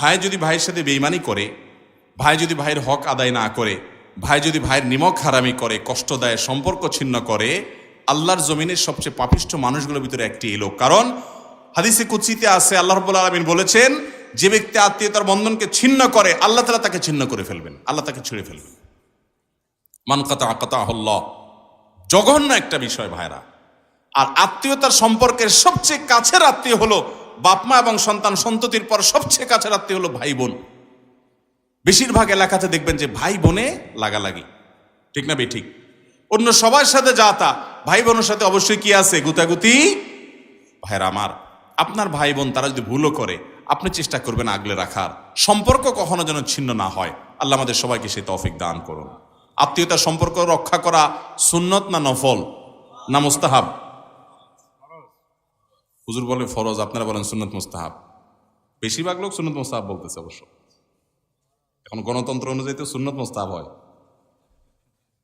ভাই যদি ভাইয়ের সাথে বেঈমানি করে, ভাই যদি ভাইয়ের হক আদায় না করে, ভাই যদি ভাইয়ের নিমক হারামি করে, কষ্ট দেয়, সম্পর্ক ছিন্ন করে, আল্লাহর জমিনের সবচেয়ে পাপিষ্ঠ মানুষগুলোর ভিতরে একটি এলো। কারণ হাদিসে কুদসিতে আছে, আল্লাহ রাব্বুল আলামিন বলেছেন, যে ব্যক্তি আত্মীয়তার বন্ধনকে ছিন্ন করে আল্লাহ তাআলা তাকে ছিন্ন করে ফেলবেন, আল্লাহ তাকে ছেড়ে ফেলবেন। মান কাতাআ কাতাআহুল্লাহ। জঘন্য একটা বিষয় ভাইরা। আর আত্মীয়তার সম্পর্কের সবচেয়ে কাছের আত্মীয় হলো বাপমা এবং সন্তান সন্ততির পর সবচেয়ে কাছের আত্মীয় হলো ভাই বোন। বেশিরভাগ এলাকাতে দেখবেন যে ভাই বোনে লাগালাগি, ঠিক না বেঠিক? অন্য সবার সাথে যা তা, ভাই বোনের সাথে অবশ্যই কি আছে? গুতাগুতি। ভাইরা আমার, আপনার ভাই বোন তারা যদি ভুলও করে, আপনি চেষ্টা করবেন আগলে রাখার, সম্পর্ক কখনো যেন ছিন্ন না হয়। আল্লাহ আমাদের সবাইকে সেই তৌফিক দান করুন। আত্মীয়তার সম্পর্ক রক্ষা করা সুন্নত না নফল না মুস্তাহাব? হুজুর বলে ফরজ, আপনারা বলেন সুন্নত মুস্তাহাব। বেশিরভাগ লোক সুন্নত মুস্তাহাব বলতেছে। অবশ্য এখন গণতন্ত্র অনুযায়ী তো সুন্নত মুস্তাহাব হয়।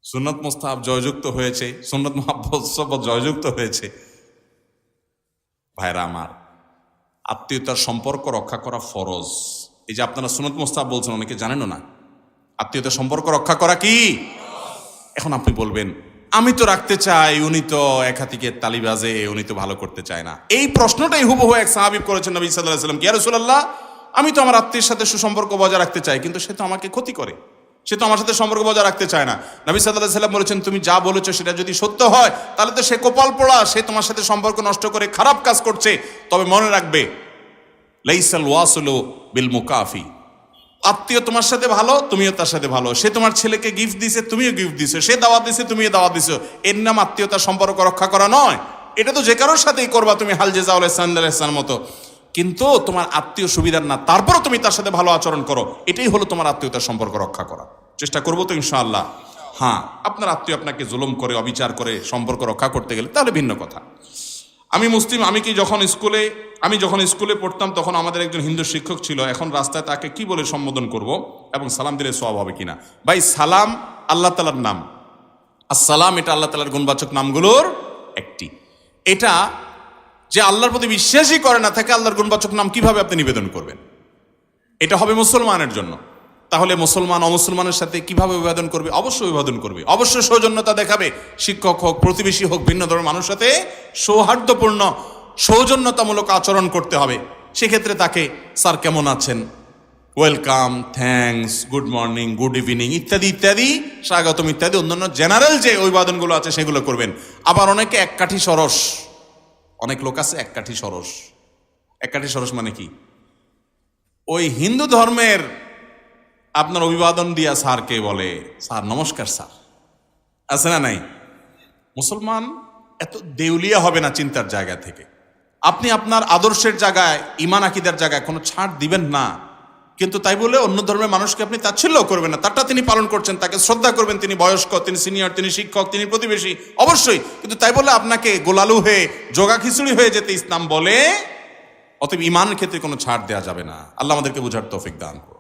সুন্নত মুস্তাহাব জয়যুক্ত হয়েছে, সুন্নত মুহাব্বত জয়যুক্ত হয়েছে। ভাইরা আমার, আত্মীয়তার সম্পর্ক রক্ষা করা ফরজ। এই যে আপনারা সুন্নত মুস্তাহাব বলছেন, অনেকে জানেনও না আত্মীয়তার সম্পর্ক রক্ষা করা কি। এখন আপনি বলবেন, আমি তো রাখতে চাই, উনি তো এক হাতিকে তালি বাজে, উনি তো ভালো করতে চায় না। এই প্রশ্নটাই হুবহু এক সাহাবী করেছেন নবী সাল্লাল্লাহু আলাইহি ওয়াসাল্লাম, ইয়া রাসূলুল্লাহ, আমি তো আমার আত্মীয়ের সাথে সুসম্পর্ক বজায় রাখতে চাই, কিন্তু সে তো আমাকে ক্ষতি করে, সে তো আমার সাথে সম্পর্ক বজায় রাখতে চায় না। নবী সাল্লাল্লাহু আলাইহি ওয়াসাল্লাম বলেছেন, তুমি যা বলেছো সেটা যদি সত্য হয় তাহলে তো সে কপাল পোড়া, সে তোমার সাথে সম্পর্ক নষ্ট করে খারাপ কাজ করছে। তবে মনে রাখবে, লাইসাল ওয়াসিলু বিল মুকাফি। আত্মীয় তোমার সাথে ভালো, তুমিও তার সাথে ভালো। সে তোমার ছেলেকে গিফট দিছে, তুমিও গিফট দিছো। সে দাওয়াত দিছে, তুমিও দাওয়াত দিছো। এর নাম আত্মীয়তার সম্পর্ক রক্ষা করা নয়। এটা তো যে কারোর সাথেই করবা তুমি, হাল জেজাউল ইহসান ইহসানের মতো। কিন্তু তোমার আত্মীয় সুবিধার না, তারপরও তুমি তার সাথে ভালো আচরণ করো, এটাই হলো তোমার আত্মীয়তার সম্পর্ক রক্ষা করা। চেষ্টা করবো তো ইনশাআল্লাহ। হ্যাঁ, আপনার আত্মীয় আপনাকে জুলুম করে, অবিচার করে সম্পর্ক রক্ষা করতে গেলে তাহলে ভিন্ন কথা। আমি মুসলিম, আমি যখন স্কুলে পড়তাম তখন আমাদের একজন হিন্দু শিক্ষক ছিল। এখন রাস্তায় তাকে কি বলে সম্বোধন করব এবং সালাম দিলে সওয়াব হবে কিনা? ভাই, সালাম আল্লাহ তাআলার নাম, আসসালাম এটা আল্লাহ তাআলার গুণবাচক নামগুলোর একটি। এটা যে আল্লাহর প্রতি বিশ্বাসই করে না থাকে, আল্লাহর গুণবাচক নাম কিভাবে আপনি নিবেদন করবেন? এটা হবে মুসলমানের জন্য। তাহলে মুসলমান অমুসলমানের সাথে কিভাবে অভিবাদন করবে? অবশ্যই অভিবাদন করবে, অবশ্যই সৌজন্যতা দেখাবে। শিক্ষক হোক, প্রতিবেশী হোক, ভিন্ন ধর্মের মানুষের সাথে সৌহার্দ্যপূর্ণ সৌজন্যতামূলক আচরণ করতে হবে। সেক্ষেত্রে তাকে স্যার কেমন আছেন, welcome, thanks, good morning, good evening ইত্যাদি ইত্যাদি, স্বাগতম ইত্যাদি অন্যান্য জেনারেল যে অভিবাদনগুলো আছে সেগুলো করবেন। আবার অনেকে এক কাঠি সরস, অনেক লোক আছে এক কাঠি সরস। এক কাঠি সরস মানে কি? ওই হিন্দু ধর্মের আপনার অভিবাদন দিয়া স্যারকে বলে, স্যার নমস্কার স্যার, আছে না নাই? মুসলমান এত দেউলিয়া হবে না চিন্তার জায়গা থেকে। আপনি আপনার আদর্শের জায়গায়, ঈমান আকীদার জায়গায় কোনো ছাড় দিবেন না, কিন্তু তাই বলে অন্য ধর্মের মানুষকে আপনি তাচ্ছিল্য করবেন না। তারটা তিনি পালন করছেন, তাকে শ্রদ্ধা করবেন, তিনি বয়স্ক, তিনি সিনিয়র, তিনি শিক্ষক, তিনি প্রতিবেশী, অবশ্যই। কিন্তু তাই বলে আপনাকে গোলালু হয়ে, জগা খিচুড়ি হয়ে যেতে ইসলাম বলে। অতএব ঈমানের ক্ষেত্রে কোনো ছাড় দেওয়া যাবে না। আল্লাহ আমাদেরকে বুঝার তৌফিক দান করুন।